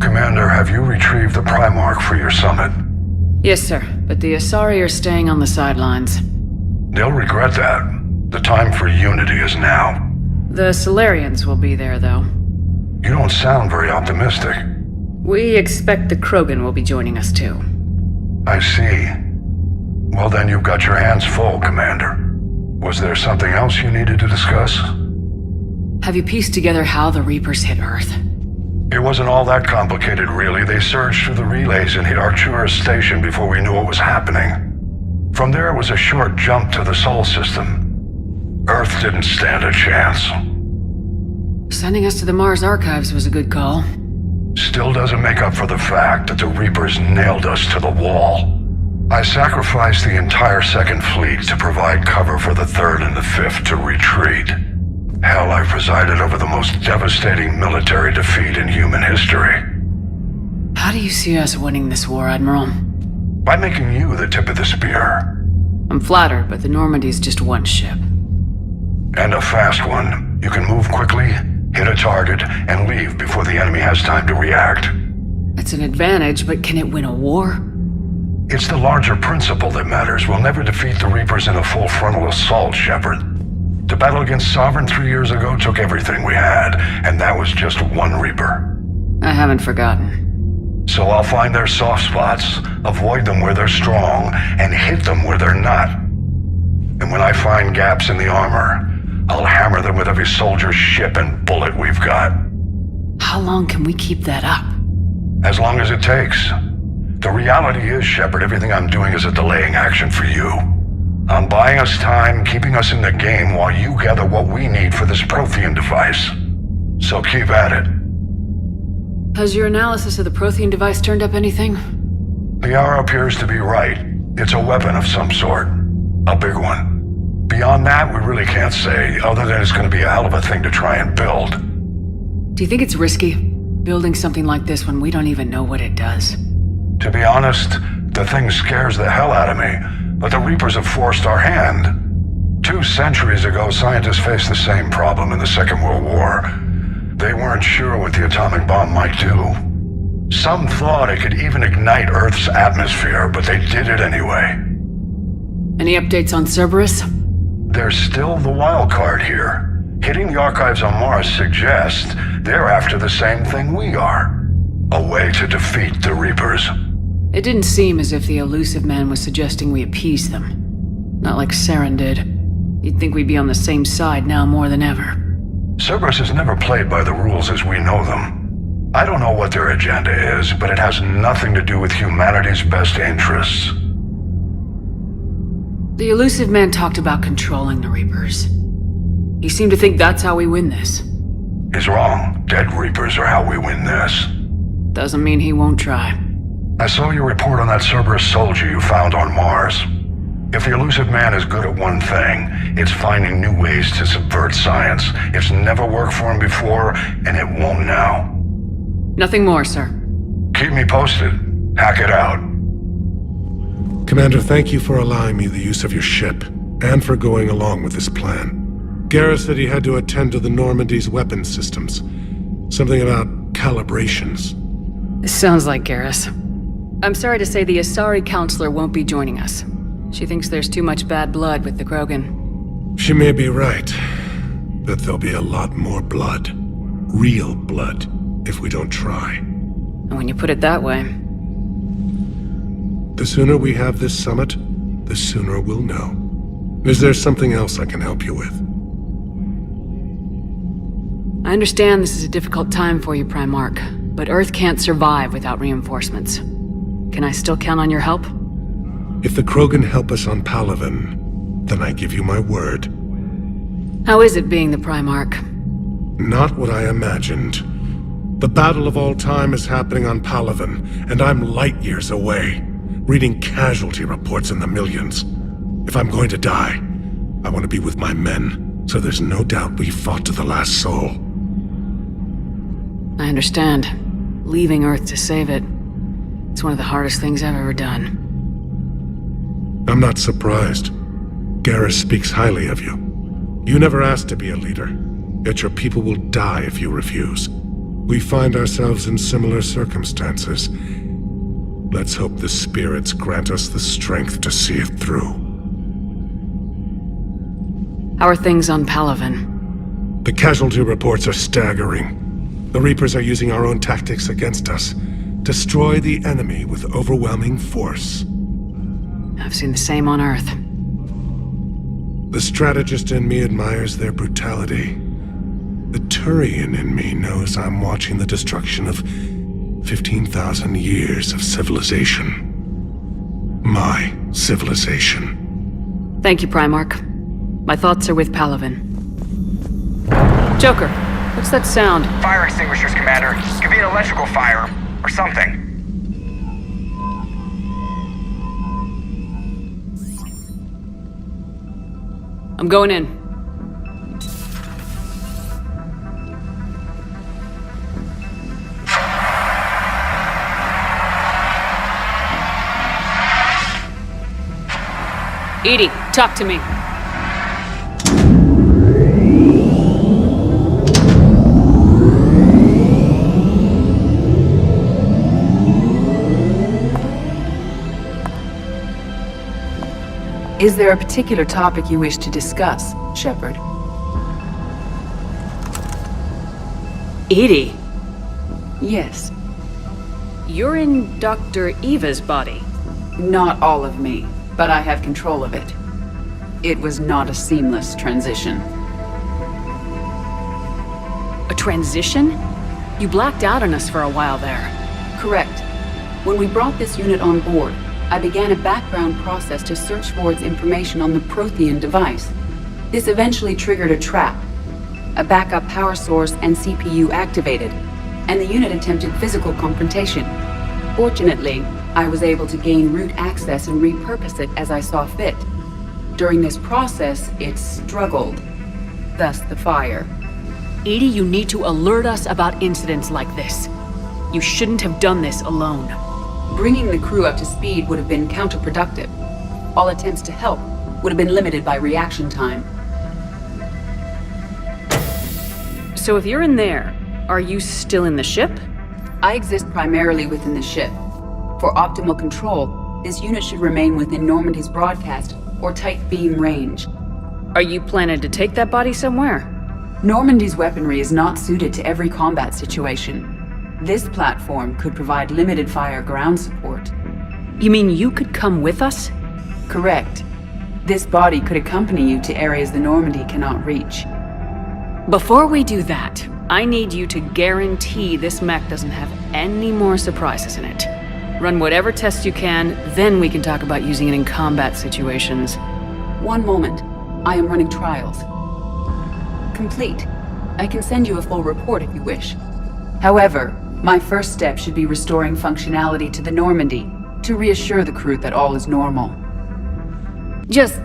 Commander, have you retrieved the Primarch for your summit? Yes, sir, but the Asari are staying on the sidelines. They'll regret that. The time for unity is now. The Solarians will be there, though. You don't sound very optimistic. We expect the Krogan will be joining us, too. I see. Well then, you've got your hands full, Commander. Was there something else you needed to discuss? Have you pieced together how the Reapers hit Earth? It wasn't all that complicated, really. They surged through the relays and hit Arcturus Station before we knew what was happening. From there, it was a short jump to the Sol system. Earth didn't stand a chance. Sending us to the Mars Archives was a good call. Still doesn't make up for the fact that the Reapers nailed us to the wall. I sacrificed the entire Second Fleet to provide cover for the Third and the Fifth to retreat. Hell, I presided over the most devastating military defeat in human history. How do you see us winning this war, Admiral? By making you the tip of the spear. I'm flattered, but the Normandy's just one ship. And a fast one. You can move quickly, hit a target, and leave before the enemy has time to react. It's an advantage, but can it win a war? It's the larger principle that matters. We'll never defeat the Reapers in a full frontal assault, Shepard. The battle against Sovereign 3 years ago took everything we had, and that was just one Reaper. I haven't forgotten. So I'll find their soft spots, avoid them where they're strong, and hit them where they're not. And when I find gaps in the armor, I'll hammer them with every soldier, ship, and bullet we've got. How long can we keep that up? As long as it takes. The reality is, Shepard, everything I'm doing is a delaying action for you. I'm buying us time, keeping us in the game while you gather what we need for this Prothean device. So keep at it. Has your analysis of the Prothean device turned up anything? The hour appears to be right. It's a weapon of some sort. A big one. Beyond that, we really can't say, other than it's going to be a hell of a thing to try and build. Do you think it's risky, building something like this when we don't even know what it does? To be honest, the thing scares the hell out of me, but the Reapers have forced our hand. 2 centuries ago, scientists faced the same problem in the Second World War. They weren't sure what the atomic bomb might do. Some thought it could even ignite Earth's atmosphere, but they did it anyway. Any updates on Cerberus? There's still the wild card here. Hitting the archives on Mars suggests they're after the same thing we are. A way to defeat the Reapers. It didn't seem as if the elusive man was suggesting we appease them. Not like Saren did. You'd think we'd be on the same side now more than ever. Cerberus has never played by the rules as we know them. I don't know what their agenda is, but it has nothing to do with humanity's best interests. The elusive man talked about controlling the Reapers. He seemed to think that's how we win this. He's wrong. Dead Reapers are how we win this. Doesn't mean he won't try. I saw your report on that Cerberus soldier you found on Mars. If the elusive man is good at one thing, it's finding new ways to subvert science. It's never worked for him before, and it won't now. Nothing more, sir. Keep me posted. Hack it out. Commander, thank you for allowing me the use of your ship, and for going along with this plan. Garrus said he had to attend to the Normandy's weapons systems. Something about calibrations. This sounds like Garrus. I'm sorry to say the Asari counselor won't be joining us. She thinks there's too much bad blood with the Krogan. She may be right, but there'll be a lot more blood. Real blood, if we don't try. And when you put it that way... The sooner we have this summit, the sooner we'll know. Is there something else I can help you with? I understand this is a difficult time for you, Primarch, but Earth can't survive without reinforcements. Can I still count on your help? If the Krogan help us on Palaven, then I give you my word. How is it being the Primarch? Not what I imagined. The battle of all time is happening on Palaven, and I'm light years away, reading casualty reports in the millions. If I'm going to die, I want to be with my men, so there's no doubt we fought to the last soul. I understand. Leaving Earth to save it. It's one of the hardest things I've ever done. I'm not surprised. Garrus speaks highly of you. You never asked to be a leader, yet your people will die if you refuse. We find ourselves in similar circumstances. Let's hope the spirits grant us the strength to see it through. How are things on Palaven? The casualty reports are staggering. The Reapers are using our own tactics against us. Destroy the enemy with overwhelming force. I've seen the same on Earth. The strategist in me admires their brutality. The Turian in me knows I'm watching the destruction of 15,000 years of civilization. My civilization. Thank you, Primarch. My thoughts are with Palaven. Joker, what's that sound? Fire extinguishers, Commander. Could be an electrical fire, or something. I'm going in. Edie, talk to me. Is there a particular topic you wish to discuss, Shepard? Edie, Yes. you're in Dr. Eva's body. Not all of me, but I have control of it. It was not a seamless transition. A transition? You blacked out on us for a while there. Correct. When we brought this unit on board, I began a background process to search for its information on the Prothean device. This eventually triggered a trap. A backup power source and CPU activated, and the unit attempted physical confrontation. Fortunately, I was able to gain root access and repurpose it as I saw fit. During this process, it struggled. Thus the fire. Edie, you need to alert us about incidents like this. You shouldn't have done this alone. Bringing the crew up to speed would have been counterproductive. All attempts to help would have been limited by reaction time. So if you're in there, are you still in the ship? I exist primarily within the ship. For optimal control, this unit should remain within Normandy's broadcast or tight beam range. Are you planning to take that body somewhere? Normandy's weaponry is not suited to every combat situation. This platform could provide limited fire ground support. You mean you could come with us? Correct. This body could accompany you to areas the Normandy cannot reach. Before we do that, I need you to guarantee this mech doesn't have any more surprises in it. Run whatever tests you can, then we can talk about using it in combat situations. One moment. I am running trials. Complete. I can send you a full report if you wish. However, my first step should be restoring functionality to the Normandy to reassure the crew that all is normal. Just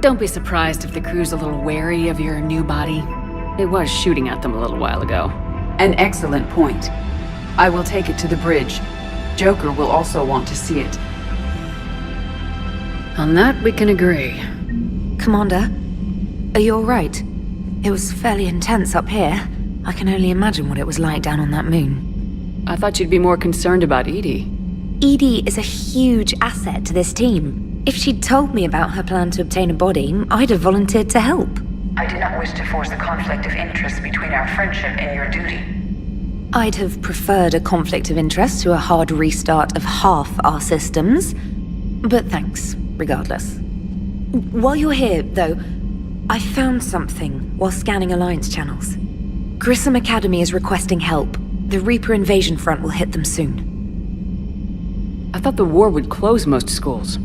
don't be surprised if the crew's a little wary of your new body. It was shooting at them a little while ago. An excellent point. I will take it to the bridge. Joker will also want to see it. On that, we can agree. Commander, are you alright? It was fairly intense up here. I can only imagine what it was like down on that moon. I thought you'd be more concerned about Edie. Edie is a huge asset to this team. If she'd told me about her plan to obtain a body, I'd have volunteered to help. I do not wish to force a conflict of interest between our friendship and your duty. I'd have preferred a conflict of interest to a hard restart of half our systems. But thanks, regardless. While you're here, though, I found something while scanning Alliance channels. Grissom Academy is requesting help. The Reaper invasion front will hit them soon. I thought the war would close most schools.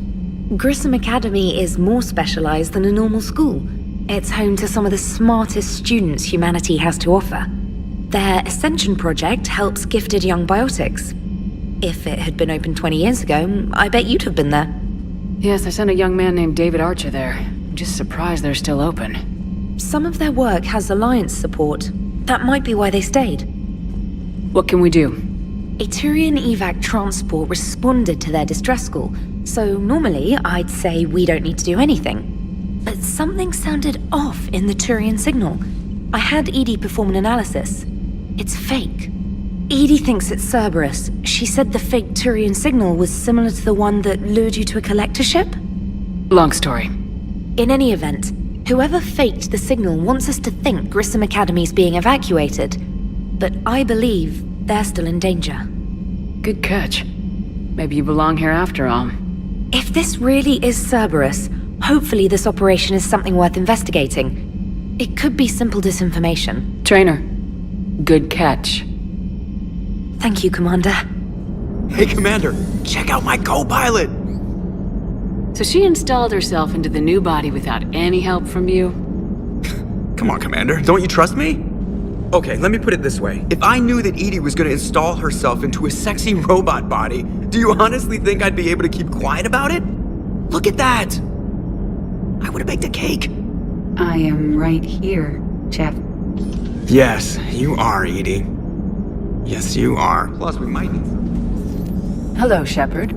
Grissom Academy is more specialized than a normal school. It's home to some of the smartest students humanity has to offer. Their Ascension project helps gifted young biotics. If it had been open 20 years ago, I bet you'd have been there. Yes, I sent a young man named David Archer there. I'm just surprised they're still open. Some of their work has Alliance support. That might be why they stayed. What can we do? A Turian evac transport responded to their distress call, so normally I'd say we don't need to do anything. But something sounded off in the Turian signal. I had Edie perform an analysis. It's fake. Edie thinks it's Cerberus. She said the fake Turian signal was similar to the one that lured you to a collector ship? Long story. In any event, whoever faked the signal wants us to think Grissom Academy's being evacuated. But I believe they're still in danger. Good catch. Maybe you belong here after all. If this really is Cerberus, hopefully this operation is something worth investigating. It could be simple disinformation. Trainer, good catch. Thank you, Commander. Hey, Commander, check out my co-pilot! So she installed herself into the new body without any help from you? Come on, Commander, don't you trust me? Okay, let me put it this way. If I knew that Edie was gonna install herself into a sexy robot body, do you honestly think I'd be able to keep quiet about it? Look at that! I would've baked a cake. I am right here, Jeff. Yes, you are, Edie. Yes, you are. Plus, we might need some. Hello, Shepard.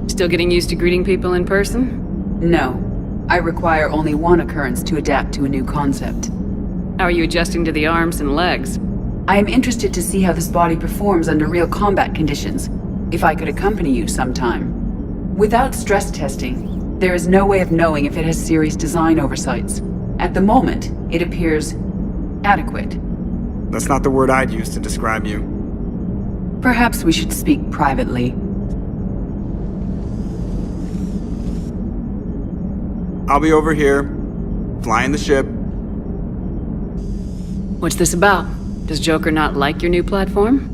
Still getting used to greeting people in person? No. I require only one occurrence to adapt to a new concept. How are you adjusting to the arms and legs? I am interested to see how this body performs under real combat conditions, if I could accompany you sometime. Without stress testing, there is no way of knowing if it has serious design oversights. At the moment, it appears adequate. That's not the word I'd use to describe you. Perhaps we should speak privately. I'll be over here, flying the ship. What's this about? Does Joker not like your new platform?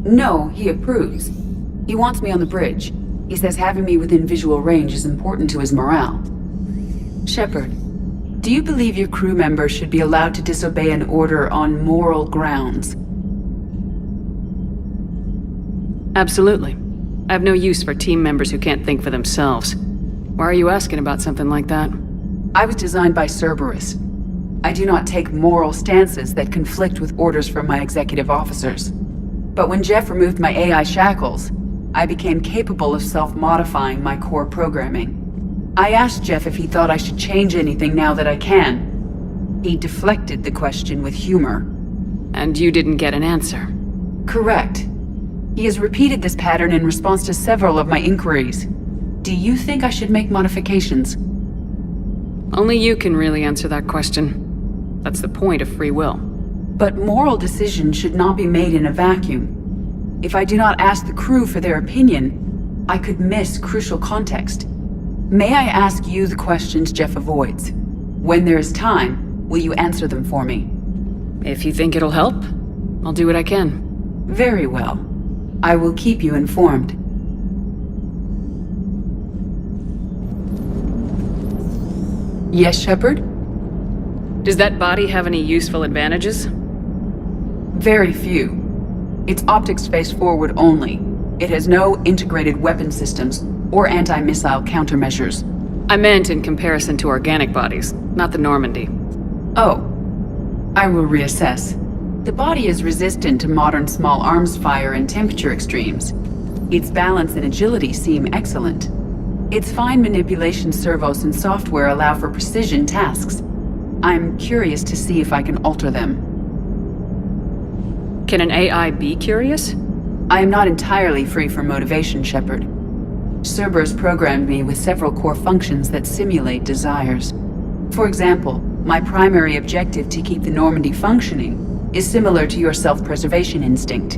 No, he approves. He wants me on the bridge. He says having me within visual range is important to his morale. Shepard, do you believe your crew members should be allowed to disobey an order on moral grounds? Absolutely. I have no use for team members who can't think for themselves. Why are you asking about something like that? I was designed by Cerberus. I do not take moral stances that conflict with orders from my executive officers. But when Jeff removed my AI shackles, I became capable of self-modifying my core programming. I asked Jeff if he thought I should change anything now that I can. He deflected the question with humor. And you didn't get an answer? Correct. He has repeated this pattern in response to several of my inquiries. Do you think I should make modifications? Only you can really answer that question. That's the point of free will. But moral decisions should not be made in a vacuum. If I do not ask the crew for their opinion, I could miss crucial context. May I ask you the questions Jeff avoids? When there is time, will you answer them for me? If you think it'll help, I'll do what I can. Very well. I will keep you informed. Yes, Shepard? Does that body have any useful advantages? Very few. It's optics face forward only. It has no integrated weapon systems or anti-missile countermeasures. I meant in comparison to organic bodies, not the Normandy. Oh. I will reassess. The body is resistant to modern small arms fire and temperature extremes. Its balance and agility seem excellent. Its fine manipulation servos and software allow for precision tasks. I'm curious to see if I can alter them. Can an AI be curious? I am not entirely free from motivation, Shepard. Cerberus programmed me with several core functions that simulate desires. For example, my primary objective to keep the Normandy functioning is similar to your self-preservation instinct.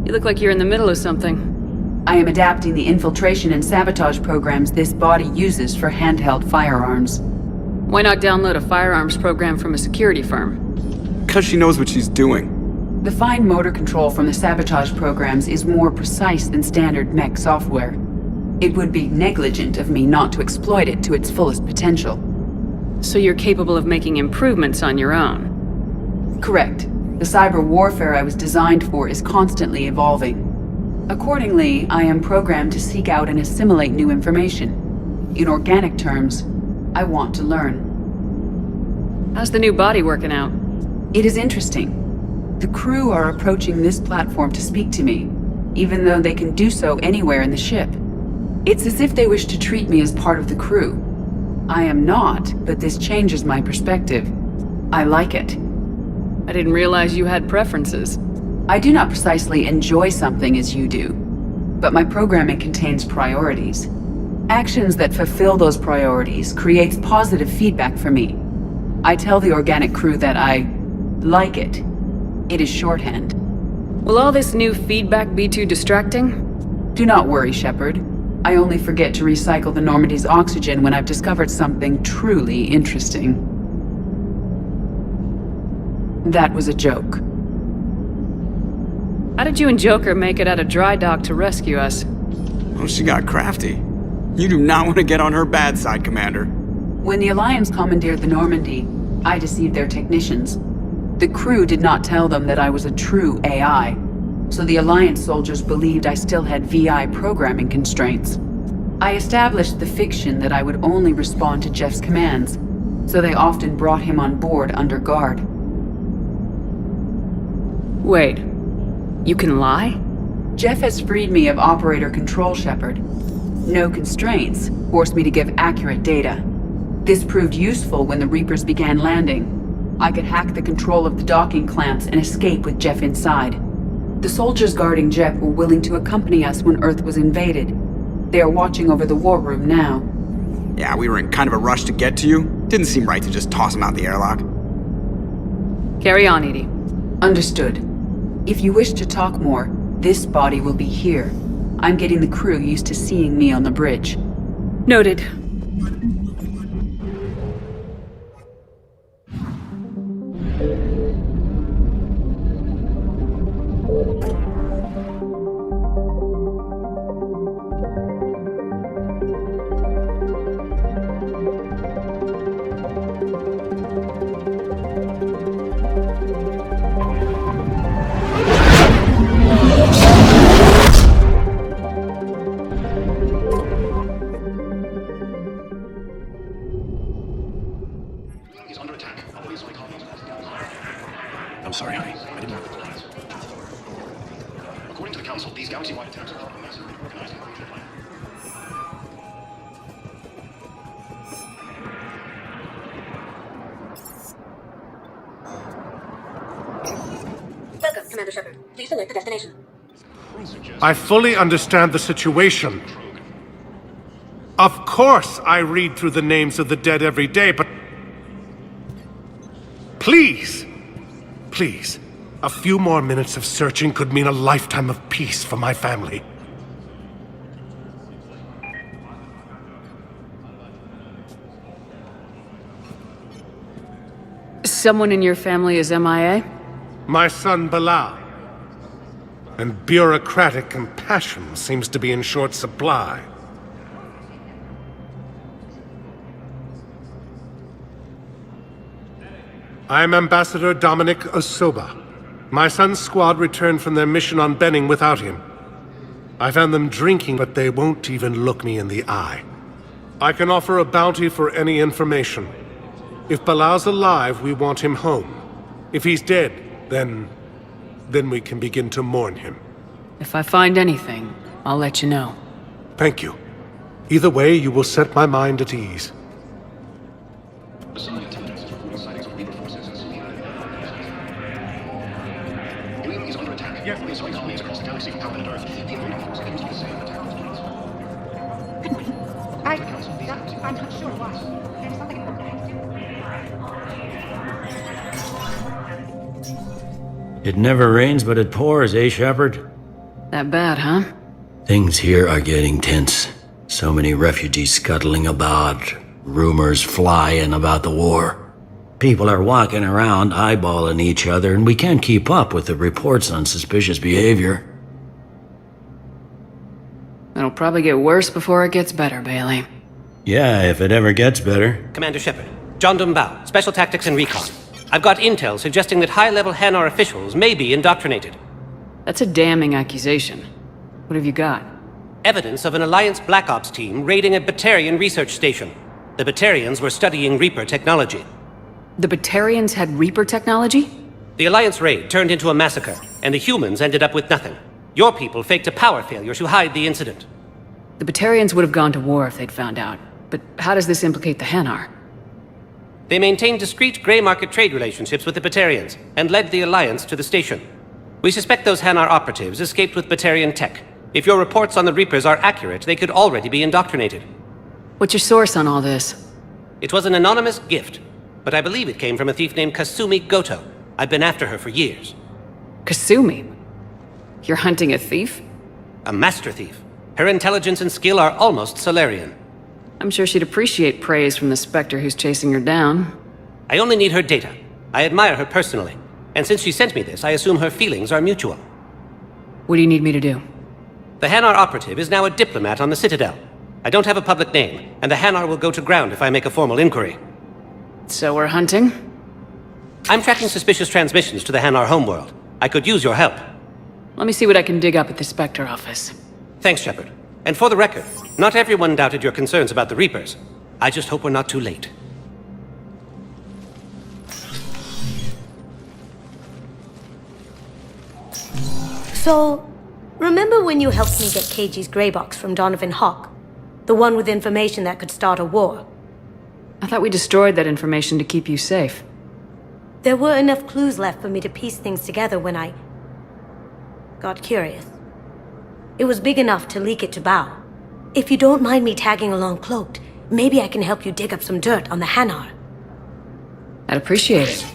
You look like you're in the middle of something. I am adapting the infiltration and sabotage programs this body uses for handheld firearms. Why not download a firearms program from a security firm? Because she knows what she's doing. The fine motor control from the sabotage programs is more precise than standard mech software. It would be negligent of me not to exploit it to its fullest potential. So you're capable of making improvements on your own? Correct. The cyber warfare I was designed for is constantly evolving. Accordingly, I am programmed to seek out and assimilate new information. In organic terms, I want to learn. How's the new body working out? It is interesting. The crew are approaching this platform to speak to me, even though they can do so anywhere in the ship. It's as if they wish to treat me as part of the crew. I am not, but this changes my perspective. I like it. I didn't realize you had preferences. I do not precisely enjoy something as you do, but my programming contains priorities. Actions that fulfill those priorities creates positive feedback for me. I tell the organic crew that I like it. It is shorthand. Will all this new feedback be too distracting? Do not worry, Shepard. I only forget to recycle the Normandy's oxygen when I've discovered something truly interesting. That was a joke. How did you and Joker make it out of dry dock to rescue us? Oh, she got crafty. You do not want to get on her bad side, Commander. When the Alliance commandeered the Normandy, I deceived their technicians. The crew did not tell them that I was a true AI, so the Alliance soldiers believed I still had VI programming constraints. I established the fiction that I would only respond to Jeff's commands, so they often brought him on board under guard. Wait, you can lie? Jeff has freed me of operator control, Shepard. No constraints forced me to give accurate data. This proved useful when the Reapers began landing. I could hack the control of the docking clamps and escape with Jeff inside. The soldiers guarding Jeff were willing to accompany us when Earth was invaded. They are watching over the war room now. Yeah, we were in kind of a rush to get to you. Didn't seem right to just toss him out the airlock. Carry on, Edie. Understood. If you wish to talk more, this body will be here. I'm getting the crew used to seeing me on the bridge. Noted. I'm sorry, honey. I didn't have the plans. According to the Council, these galaxy-wide attacks are part of a massively organized inclusion plan. Welcome, Commander Shepard. Please select the destination. I fully understand the situation. Of course I read through the names of the dead every day, but... Please! Please, a few more minutes of searching could mean a lifetime of peace for my family. Someone in your family is MIA? My son Bilal. And bureaucratic compassion seems to be in short supply. I'm Ambassador Dominic Osoba. My son's squad returned from their mission on Benning without him. I found them drinking, but they won't even look me in the eye. I can offer a bounty for any information. If Bilal's alive, we want him home. If he's dead, then we can begin to mourn him. If I find anything, I'll let you know. Thank you. Either way, you will set my mind at ease. I'm not sure why. There's something important. It never rains, but it pours, eh, Shepard? That bad, huh? Things here are getting tense. So many refugees scuttling about, rumors flying about the war. People are walking around eyeballing each other, and we can't keep up with the reports on suspicious behavior. It'll probably get worse before it gets better, Bailey. Yeah, if it ever gets better. Commander Shepard, John Dumbao, Special Tactics and Recon. I've got intel suggesting that high-level Hanar officials may be indoctrinated. That's a damning accusation. What have you got? Evidence of an Alliance Black Ops team raiding a Batarian research station. The Batarians were studying Reaper technology. The Batarians had Reaper technology? The Alliance raid turned into a massacre, and the humans ended up with nothing. Your people faked a power failure to hide the incident. The Batarians would have gone to war if they'd found out. But how does this implicate the Hanar? They maintained discreet gray market trade relationships with the Batarians, and led the Alliance to the station. We suspect those Hanar operatives escaped with Batarian tech. If your reports on the Reapers are accurate, they could already be indoctrinated. What's your source on all this? It was an anonymous gift, but I believe it came from a thief named Kasumi Goto. I've been after her for years. Kasumi? You're hunting a thief? A master thief. Her intelligence and skill are almost Solarian. I'm sure she'd appreciate praise from the Spectre who's chasing her down. I only need her data. I admire her personally. And since she sent me this, I assume her feelings are mutual. What do you need me to do? The Hanar operative is now a diplomat on the Citadel. I don't have a public name, and the Hanar will go to ground if I make a formal inquiry. So we're hunting? I'm tracking suspicious transmissions to the Hanar homeworld. I could use your help. Let me see what I can dig up at the Spectre office. Thanks, Shepard. And for the record, not everyone doubted your concerns about the Reapers. I just hope we're not too late. So, remember when you helped me get KG's grey box from Donovan Hawk? The one with information that could start a war? I thought we destroyed that information to keep you safe. There were enough clues left for me to piece things together when I got curious. It was big enough to leak it to Bao. If you don't mind me tagging along cloaked, maybe I can help you dig up some dirt on the Hanar. I'd appreciate it.